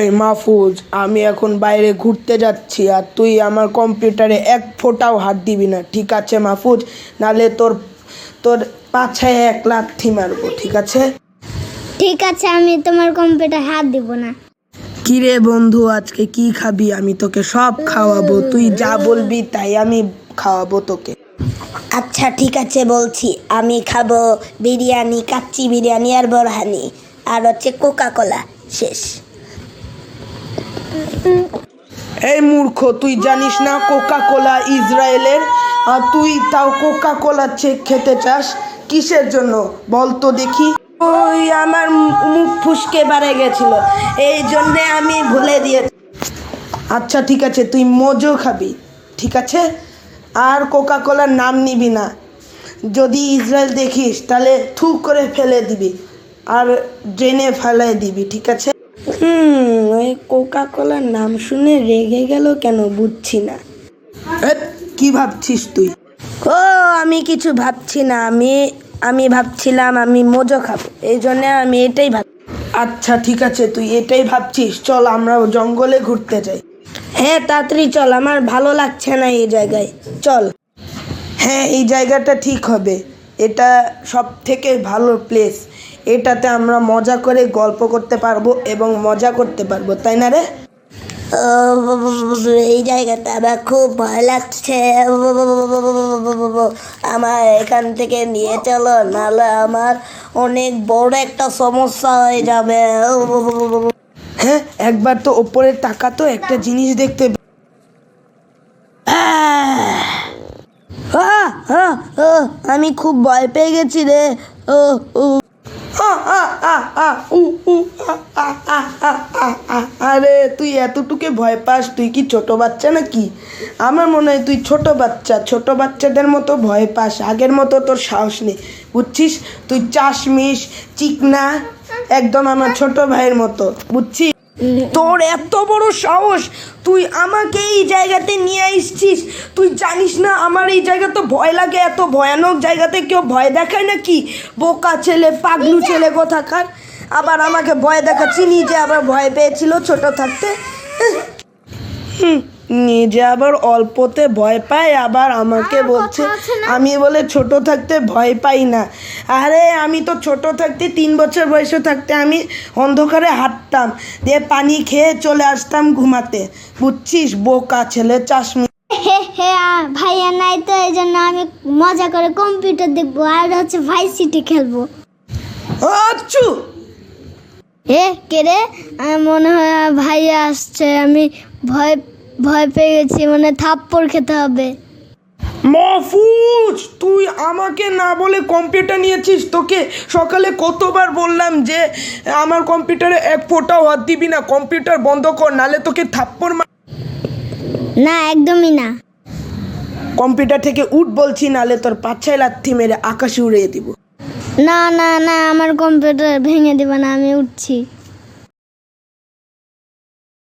এই মাহফুজ, আমি এখন বাইরে ঘুরতে যাচ্ছি আর তুই আমার কম্পিউটারে এক ফোঁটাও হাত দিবি না, ঠিক আছে মাহফুজ? নালে তোর তোর পাছায় এক লাথি মারবো, ঠিক আছে? ঠিক আছে, আমি তোমার কম্পিউটার হাত দিব না। কিরে বন্ধু, আজকে কি খাবি? আমি তোকে সব খাওয়াবো, তুই যা বলবি তাই আমি খাওয়াবো তোকে। আচ্ছা ঠিক আছে, বলছি আমি খাবো বিরিয়ানি, কাচ্চি বিরিয়ানি আর বোরহানি, আর হচ্ছে কোকা কোলা। শেষ। এই মূর্খ, তুই জানিস না কোকা কোলা ইসরায়েলের, আর তুই তাও কোকা কোলা খেতে চাস? কিসের জন্য বল তো দেখি? ওই আমার মুখ ফুসকে বাড়ে গেছিল, এই জন্যে আমি ভুলে দিয়েছি। আচ্ছা ঠিক আছে, তুই মোজো খাবি, ঠিক আছে? আর কোকা কোলার নাম নিবি না। যদি ইসরায়েল দেখিস তাহলে থু করে ফেলে দিবি আর ড্রেনে ফেলাই দিবি, ঠিক আছে? ওই কোকা কোলার নাম শুনে রেগে গেল কেন বুঝছি না। কি ভাবছিস তুই? ও আমি কিছু ভাবছি না, আমি ভাবছিলাম আমি মোজো খাবো, এই জন্যে আমি এটাই ভাব। আচ্ছা ঠিক আছে, তুই এটাই ভাবছিস, চল আমরা জঙ্গলে ঘুরতে যাই। হ্যাঁ তাড়াতাড়ি চল, আমার ভালো লাগছে না এই জায়গায়, চল। হ্যাঁ, এই জায়গাটা ঠিক হবে, এটা সব থেকে ভালো প্লেস। এটাতে আমরা মজা করে গল্প করতে পারবো এবং মজা করতে পারবো, তাই না রে? এই জায়গাটা আমার খুব ভয় লাগছে, আমার এখান থেকে নিয়ে চলো, নাহলে আমার অনেক বড় একটা সমস্যা হয়ে যাবে। হ্যাঁ, একবার তো ওপরে তাকা, তো একটা জিনিস দেখতে আমি খুব ভয় পেয়ে গেছি রে। আরে তুই এতটুকু ভয় পাস? তুই কি ছোট বাচ্চা নাকি? আমার মনে হয় তুই ছোট বাচ্চা, ছোট বাচ্চাদের মতো ভয় পাস, আগের মতো তোর সাহস নেই, বুঝছিস? তুই চাশমিশ চিকনা, একদম আমার ছোট ভাইয়ের মতো, বুঝছিস? তোর এত বড় সাহস, তুই আমাকে এই জায়গাতে নিয়ে আসছিস? তুই জানিস না আমার এই জায়গা তো ভয় লাগে, এত ভয়ানক জায়গাতে কেউ ভয় দেখায় নাকি? বোকা ছেলে, পাগলু ছেলে কোথাকার, আবার আমাকে ভয় দেখাচ্ছি। নিজে আবার ভয় পেয়েছিল ছোট থাকতে, নিজে আবার অল্পতে ভয় পায়, আবার আমাকে বলছে আমি বলে ছোট থাকতে ভয় পাই না। আরে আমি তো ছোট থাকতে 3 বছর বয়সে থাকতে আমি অন্ধকারে হাঁটতাম, দিয়ে পানি খেয়ে চলে আসতাম ঘুমাতে, বুঝছিস? বোকা ছেলে, চাশমি। হে ভাইয়া নাই তো, এই জন্য আমি মজা করে কম্পিউটার দেখবো আর হচ্ছে ভাই সিটি খেলবো। আচ্ছু, কে রে? মনে হয় ভাইয়া আসছে, আমি ভয় ভয় পেয়ে গেছি, মানে থাপ্পড় খেতে হবে। মাহফুজ, তুই আমাকে না বলে কম্পিউটার নিয়েছিস? তোকে সকালে কতবার বললাম যে আমার কম্পিউটারে এক ফোঁটাও হাত দিবি না, কম্পিউটার বন্ধ কর, নালে তোকে থাপ্পড় না, একদমই না। কম্পিউটার থেকে উঠ বলছি, নালে তোর পাছায় লাথি মেরে আকাশে উড়িয়ে দিব। না না না, আমার কম্পিউটার ভেঙে দিবা না, আমি উঠছি।